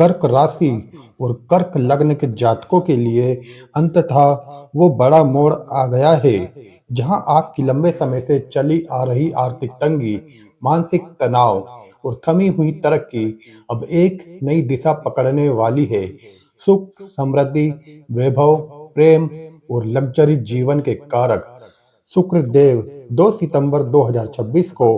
कर्क राशि और कर्क लग्न के जातकों के लिए अंततः वो बड़ा मोड़ आ गया है जहां आपकी लंबे समय से चली आ रही आर्थिक तंगी, मानसिक तनाव और थमी हुई तरक्की अब एक नई दिशा पकड़ने वाली है। सुख, समृद्धि, वैभव, प्रेम और लग्जरी जीवन के कारक शुक्र देव 2 सितंबर 2026 को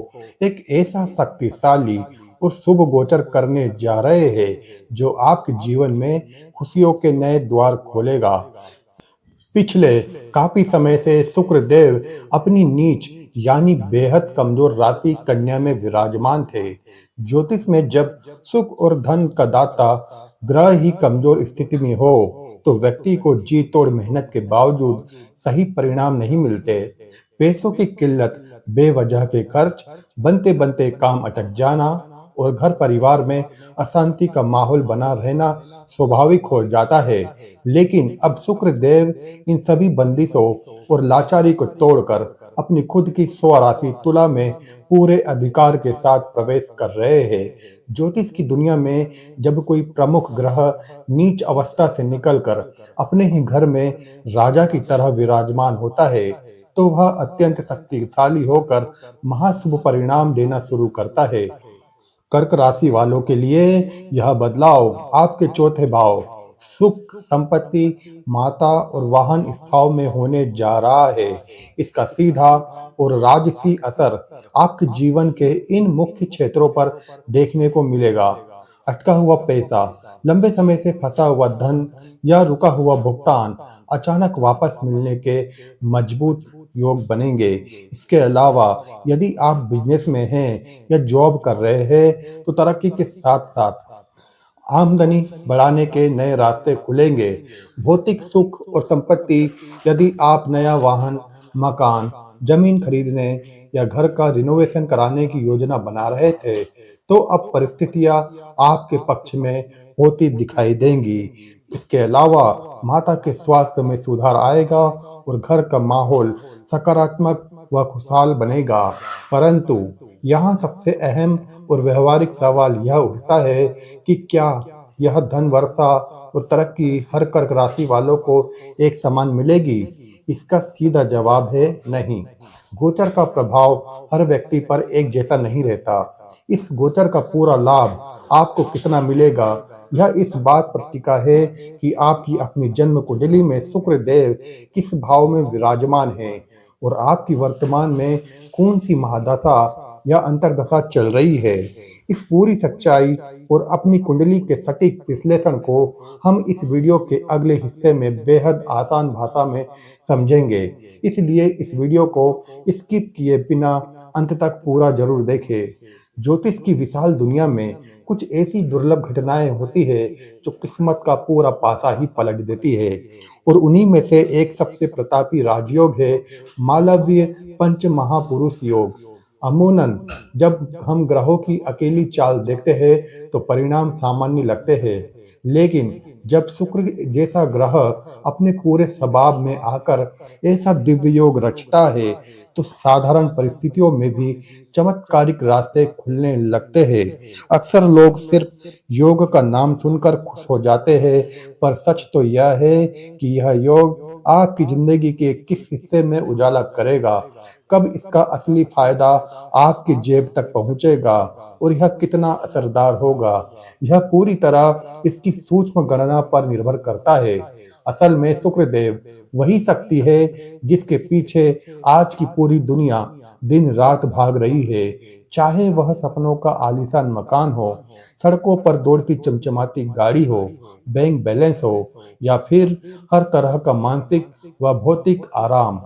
एक ऐसा शक्तिशाली और शुभ गोचर करने जा रहे हैं जो आपके जीवन में खुशियों के नए द्वार खोलेगा। पिछले काफी समय से शुक्र देव अपनी नीच यानी बेहद कमजोर राशि कन्या में विराजमान थे। ज्योतिष में जब सुख और धन का दाता ग्रह ही कमजोर स्थिति में हो तो व्यक्ति को जी तोड़ मेहनत के बावजूद सही परिणाम नहीं मिलते। पैसों की किल्लत, बेवजह के खर्च, बनते बनते काम अटक जाना और घर परिवार में अशांति का माहौल बना रहना स्वाभाविक हो जाता है। लेकिन अब शुक्र देव इन सभी बंदिशों और लाचारी को तोड़कर अपनी खुद की स्वराशि तुला में पूरे अधिकार के साथ प्रवेश कर रहे हैं। ज्योतिष की दुनिया में जब कोई प्रमुख ग्रह नीच अवस्था से निकलकर अपने ही घर में राजा की तरह विराजमान होता है तो वह अत्यंत शक्तिशाली होकर महाशुभ परिणाम देना शुरू करता है। कर्क राशि वालों के लिए यह बदलाव आपके चौथे भाव सुख, संपत्ति, माता और वाहन स्थाव में होने जा रहा है। इसका सीधा और राजसी असर आपके जीवन के इन मुख्य क्षेत्रों पर देखने को मिलेगा। अटका हुआ पैसा, लंबे समय से फंसा हुआ धन या रुका हुआ भुगतान अचानक वापस मिलने के मजबूत योग बनेंगे। इसके अलावा यदि आप बिजनेस में हैं या जॉब कर रहे हैं तो तरक्की के साथ साथ आमदनी बढ़ाने के नए रास्ते खुलेंगे। भौतिक सुख और संपत्ति, यदि आप नया वाहन, मकान, जमीन खरीदने या घर का रिनोवेशन कराने की योजना बना रहे थे तो अब परिस्थितियां आपके पक्ष में होती दिखाई देंगी। इसके अलावा माता के स्वास्थ्य में सुधार आएगा और घर का माहौल सकारात्मक व खुशहाल बनेगा। परंतु यहाँ सबसे अहम और व्यवहारिक सवाल यह उठता है कि क्या यह धन वर्षा और तरक्की हर कर्क राशि वालों को एक समान मिलेगी? इसका सीधा जवाब है नहीं। गोचर का प्रभाव हर व्यक्ति पर एक जैसा नहीं रहता। इस गोचर का पूरा लाभ आपको कितना मिलेगा यह इस बात पर टिका है कि आपकी अपनी जन्म कुंडली में शुक्र देव किस भाव में विराजमान है और आपकी वर्तमान में कौन सी महादशा या अंतर्दशा चल रही है। इस पूरी सच्चाई और अपनी कुंडली के सटीक विश्लेषण को हम इस वीडियो के अगले हिस्से में बेहद आसान भाषा में समझेंगे। इसलिए इस वीडियो को स्किप किए बिना अंत तक पूरा जरूर देखें। ज्योतिष की विशाल दुनिया में कुछ ऐसी दुर्लभ घटनाएं होती है जो किस्मत का पूरा पासा ही पलट देती है और उन्हीं में से एक सबसे प्रतापी राजयोग है मालवीय पंच महापुरुष योग। अमूमन जब हम ग्रहों की अकेली चाल देखते हैं तो परिणाम सामान्य लगते हैं, लेकिन जब शुक्र जैसा ग्रह अपने पूरे स्वभाव में आकर ऐसा दिव्य योग रचता है तो साधारण परिस्थितियों में भी चमत्कारिक रास्ते खुलने लगते हैं। अक्सर लोग सिर्फ योग का नाम सुनकर खुश हो जाते हैं, पर सच तो यह है कि यह योग आपकी जिंदगी के किस हिस्से में उजाला करेगा, कब इसका असली फायदा आपकी जेब तक पहुंचेगा और यह कितना असरदार होगा, यह पूरी तरह इसकी सूक्ष्म गणना पर निर्भर करता है। असल में शुक्रदेव वही शक्ति है जिसके पीछे आज की पूरी दुनिया दिन रात भाग रही है। चाहे वह सपनों का आलीशान मकान हो, सड़कों पर दौड़ती चमचमाती गाड़ी हो, बैंक बैलेंस हो या फिर हर तरह का मानसिक व भौतिक आराम।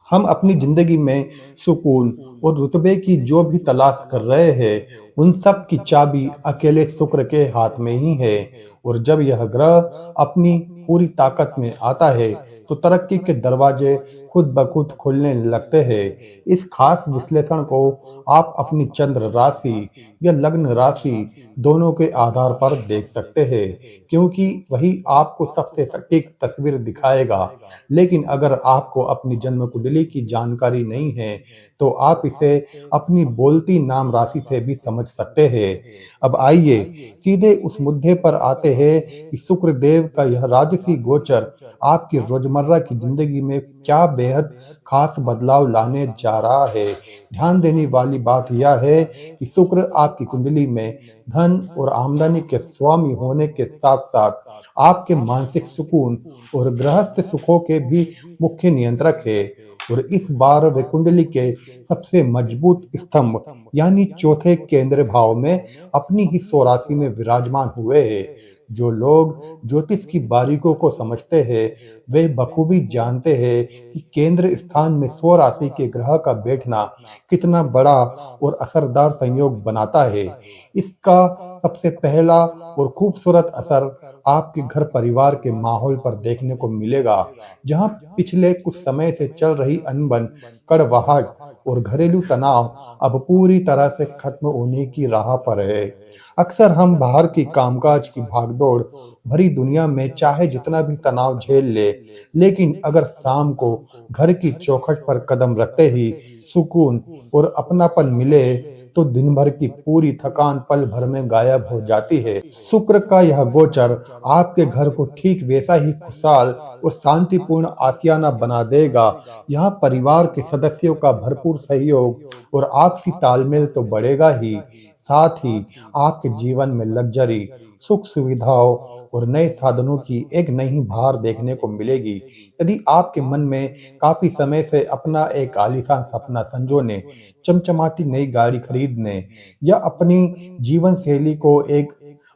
हम अपनी जिंदगी में सुकून और रुतबे की जो भी तलाश कर रहे हैं उन सब की चाबी अकेले शुक्र के हाथ में ही है। और जब यह ग्रह अपनी पूरी ताकत में आता है, तो तरक्की के दरवाजे खुद ब खुद खुलने लगते हैं। इस खास विश्लेषण को आप अपनी चंद्र राशि या लग्न राशि दोनों के आधार पर देख सकते हैं, क्योंकि वही आपको सबसे सटीक तस्वीर दिखाएगा। लेकिन अगर आपको अपनी जन्म कुंडली की जानकारी नहीं है, तो आप इसे अपनी बोलती नाम राशि से भी समझ सकते हैं। अब आइए सीधे उस मुद्दे पर आते हैं कि शुक्र देव का यह राजसी गोचर आपकी रोजमर्रा की जिंदगी में क्या बेहद खास बदलाव लाने जा रहा है। ध्यान देने वाली बात यह है कि शुक्र आपकी कुंडली में धन और आमदनी के स्वामी होने के साथ साथ आपके मानसिक सुकून और गृहस्थ सुखों के भी मुख्य नियंत्रक है। और इस बार वे कुंडली के सबसे मजबूत स्तंभ यानी चौथे केंद्र भाव में अपनी ही स्वराशि में विराजमान हुए हैं। जो लोग ज्योतिष की बारीकों को समझते हैं, वे बखूबी जानते हैं कि केंद्र स्थान में स्वराशि के ग्रह का बैठना कितना बड़ा और असरदार संयोग बनाता है। इसका सबसे पहला और खूबसूरत असर आपके घर परिवार के माहौल पर देखने को मिलेगा, जहां पिछले कुछ समय से चल रही अनबन, कड़वाहट और घरेलू तनाव अब पूरी तरह से खत्म होने की राह पर है। अक्सर हम बाहर की कामकाज की भागदौड़ भरी दुनिया में चाहे जितना भी तनाव झेल ले, लेकिन अगर शाम को घर की चौखट पर कदम रखते ही सुकून और अपनापन मिले, तो दिन भर की पूरी थकान पल भर में गायब हो जाती है। शुक्र का यह गोचर आपके घर को ठीक वैसा ही खुशहाल और शांतिपूर्ण आशियाना बना देगा। यहाँ परिवार के सदस्यों का भरपूर सहयोग और आपसी तालमेल तो बढ़ेगा ही, साथ ही आपके जीवन में लग्जरी, सुख सुविधाओं और नए साधनों की एक नई बहार देखने को मिलेगी। यदि आपके मन में काफी समय से अपना एक आलीशान सपना संजोने, चमचमाती नई गाड़ी खरीदने या अपनी जीवन शैली को एक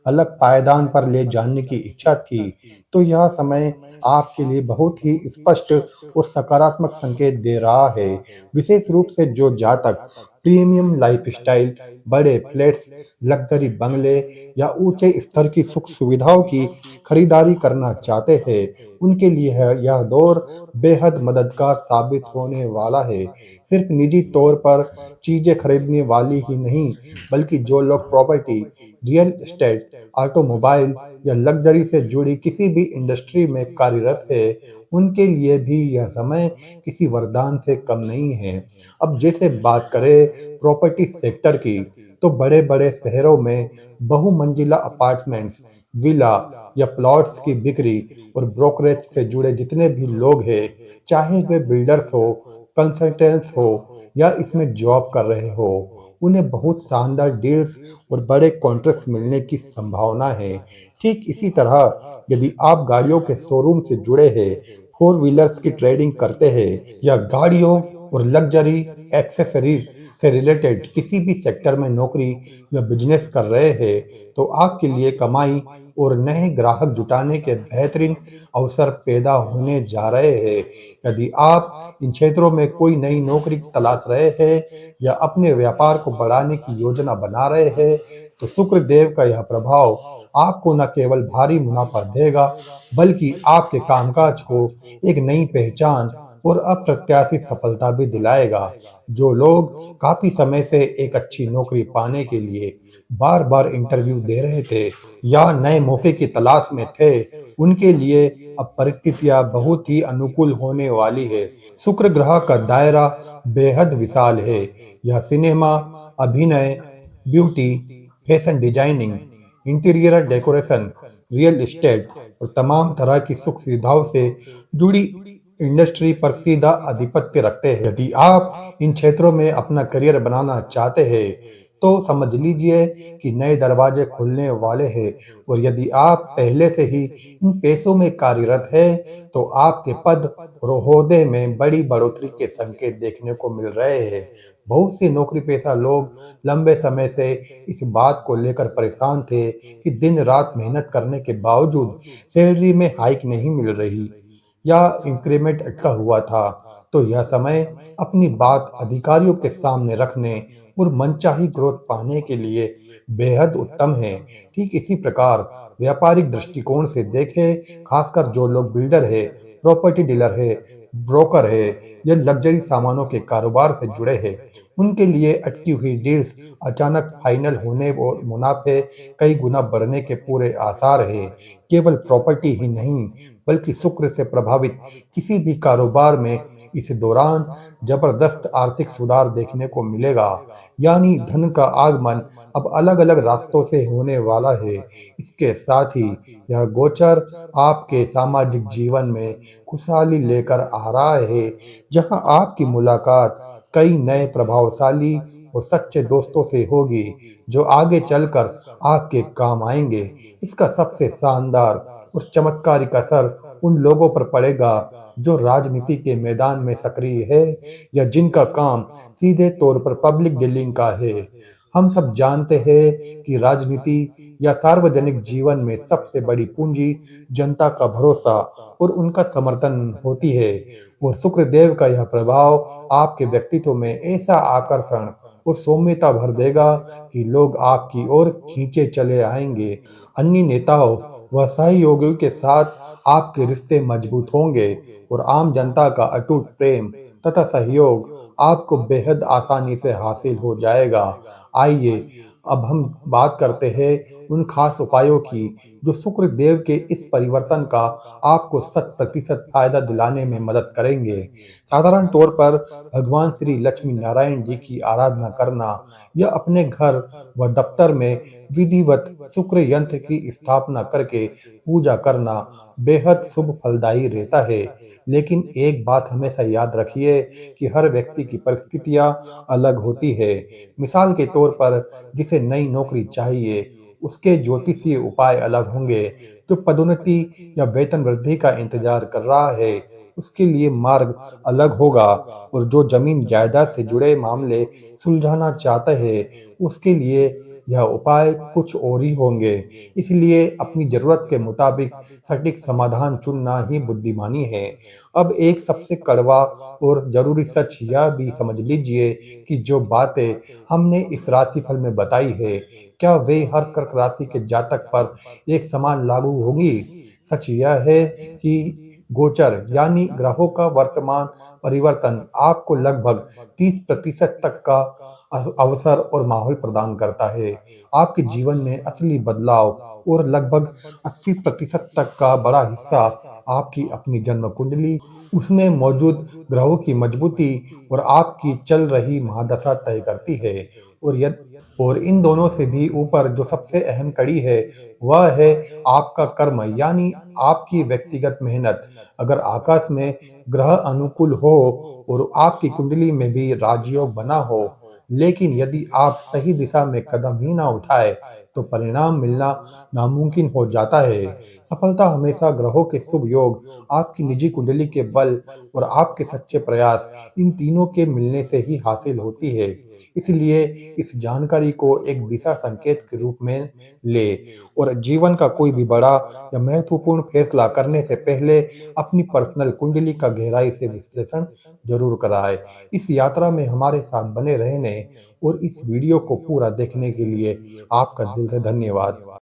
अलग पायदान पर ले जाने की इच्छा थी, तो यह समय आपके लिए बहुत ही स्पष्ट और सकारात्मक संकेत दे रहा है। विशेष रूप से जो जातक प्रीमियम लाइफस्टाइल, बड़े फ्लैट्स, लग्जरी बंगले या ऊंचे स्तर की सुख सुविधाओं की खरीदारी करना चाहते हैं, उनके लिए यह दौर बेहद मददगार साबित होने वाला है। सिर्फ निजी तौर पर चीजें खरीदने वाली ही नहीं, बल्कि जो लोग प्रॉपर्टी, रियल एस्टेट, ऑटोमोबाइल या लग्जरी से जुड़ी किसी भी इंडस्ट्री में कार्यरत है, उनके लिए भी यह समय किसी वरदान से कम नहीं है। अब जैसे बात करें प्रॉपर्टी सेक्टर की, तो बड़े-बड़े शहरों में बहुमंजिला अपार्टमेंट्स, विला या प्लॉट्स की बिक्री और ब्रोकरेज से जुड़े जितने भी लोग हैं, चाहे वे बिल्डर्स हो, कंसल्टेंट्स हो या इसमें जॉब कर रहे हो, उन्हें बहुत शानदार डील्स और बड़े कॉन्ट्रैक्ट्स मिलने की संभावना है। ठीक इसी तरह यदि आप गाड़ियों के शोरूम से जुड़े हैं, फोर व्हीलर्स की ट्रेडिंग करते हैं या गाड़ियों और लग्जरी एक्सेसरीज से रिलेटेड किसी भी सेक्टर में नौकरी या बिजनेस कर रहे हैं, तो आपके लिए कमाई और नए ग्राहक जुटाने के बेहतरीन अवसर पैदा होने जा रहे हैं। यदि आप इन क्षेत्रों में कोई नई नौकरी तलाश रहे हैं या अपने व्यापार को बढ़ाने की योजना बना रहे हैं, तो शुक्र देव का यह प्रभाव आपको न केवल भारी मुनाफा देगा, बल्कि आपके कामकाज को एक नई पहचान और अप्रत्याशित सफलता भी दिलाएगा। जो लोग काफी समय से एक अच्छी नौकरी पाने के लिए बार-बार इंटरव्यू दे रहे थे या नए मौके की तलाश में थे, उनके लिए अब परिस्थितियां बहुत ही अनुकूल होने वाली है। शुक्र ग्रह का दायरा बेहद विशाल है। यह सिनेमा, अभिनय, beauty, fashion designing, interior decoration, real estate और तमाम तरह की सुख सुविधाओं से जुड़ी इंडस्ट्री पर सीधा आधिपत्य रखते हैं। यदि आप इन क्षेत्रों में अपना करियर बनाना चाहते हैं, तो समझ लीजिए कि नए दरवाजे खुलने वाले हैं। और यदि आप पहले से ही इन पेशों में कार्यरत हैं, तो आपके पद और ओहदे में बड़ी बढ़ोतरी के संकेत देखने को मिल रहे हैं। बहुत से नौकरी पेशा लोग लंबे समय से इस बात को लेकर परेशान थे कि दिन रात मेहनत करने के बावजूद सैलरी में हाइक नहीं मिल रही या इंक्रीमेंट अटका हुआ था, तो यह समय अपनी बात अधिकारियों के सामने रखने और मनचाही ग्रोथ पाने के लिए बेहद उत्तम है। ठीक इसी प्रकार व्यापारिक दृष्टिकोण से देखें, खासकर जो लोग बिल्डर है, प्रॉपर्टी डीलर है, ब्रोकर है या लग्जरी सामानों के कारोबार से जुड़े हैं, उनके लिए अटकी हुई डील्स अचानक फाइनल होने और मुनाफे कई गुना बढ़ने के पूरे आसार है। केवल प्रॉपर्टी ही नहीं, बल्कि शुक्र से प्रभावित किसी भी कारोबार में इस दौरान जबरदस्त आर्थिक सुधार देखने को मिलेगा। यानी धन का आगमन अब अलग-अलग रास्तों से होने वाला है। इसके साथ ही यह गोचर आपके सामाजिक जीवन में खुशहाली लेकर आ रहा है, जहां आपकी मुलाकात कई नए प्रभावशाली और सच्चे दोस्तों से होगी, जो आगे चलकर आपके काम आएंगे। इसका सबसे शानदार और चमत्कारिक असर उन लोगों पर पड़ेगा जो राजनीति के मैदान में सक्रिय है या जिनका काम सीधे तौर पर पब्लिक डीलिंग का है। हम सब जानते हैं कि राजनीति या सार्वजनिक जीवन में सबसे बड़ी पूंजी जनता का भरोसा और उनका समर्थन होती है, और शुक्रदेव का यह प्रभाव आपके व्यक्तित्व में ऐसा आकर्षण और सौम्यता भर देगा कि लोग आपकी ओर खींचे चले आएंगे। अन्य नेताओं व सहयोगियों के साथ आपके रिश्ते मजबूत होंगे और आम जनता का अटूट प्रेम तथा सहयोग आपको बेहद आसानी से हासिल हो जाएगा। आइए अब हम बात करते हैं उन खास उपायों की जो शुक्र देव के इस परिवर्तन का आपको 100% फायदा दिलाने में मदद करेंगे। साधारण तौर पर भगवान श्री लक्ष्मी नारायण जी की आराधना करना या अपने घर व दफ्तर में विधिवत शुक्र यंत्र की स्थापना करके पूजा करना बेहद शुभ फलदायी रहता है। लेकिन एक बात हमेशा याद रखिए कि हर व्यक्ति की परिस्थितियां अलग होती है। मिसाल के तौर पर जिसे नई नौकरी चाहिए, उसके ज्योतिषीय उपाय अलग होंगे। जो पदोन्नति या वेतन वृद्धि का इंतजार कर रहा है, उसके लिए मार्ग अलग होगा, और जो जमीन जायदाद से जुड़े मामले सुलझाना चाहता है, उसके लिए यह उपाय कुछ और ही होंगे। इसलिए अपनी जरूरत के मुताबिक सटीक समाधान चुनना ही बुद्धिमानी है। अब एक सबसे कड़वा और जरूरी सच यह भी समझ लीजिए कि जो बातें हमने इस राशिफल में बताई है, क्या वे हर कर्क राशि के जातक पर एक समान लागू होगी? सच यह है कि गोचर यानी ग्रहों का वर्तमान परिवर्तन आपको लगभग 30% तक का अवसर और माहौल प्रदान करता है। आपके जीवन में असली बदलाव और लगभग 80% तक का बड़ा हिस्सा आपकी अपनी जन्म कुंडली, उसमें मौजूद ग्रहों की मजबूती और आपकी चल रही महादशा तय करती है। और यद और इन दोनों से भी ऊपर जो सबसे अहम कड़ी है, वह है आपका कर्म यानी आपकी व्यक्तिगत मेहनत। अगर आकाश में ग्रह अनुकूल हो और आपकी कुंडली में भी राजयोग बना हो, लेकिन यदि आप सही दिशा में कदम ही ना उठाए, तो परिणाम मिलना नामुमकिन हो जाता है। सफलता हमेशा ग्रहों के शुभ योग, आपकी निजी कुंडली के बल और आपके सच्चे प्रयास, इन तीनों के मिलने से ही हासिल होती है। इसलिए इस जानकारी को एक दिशा संकेत के रूप में ले, और जीवन का कोई भी बड़ा या महत्वपूर्ण फैसला करने से पहले अपनी पर्सनल कुंडली का गहराई से विश्लेषण जरूर कराएं। इस यात्रा में हमारे साथ बने रहने और इस वीडियो को पूरा देखने के लिए आपका दिल से धन्यवाद।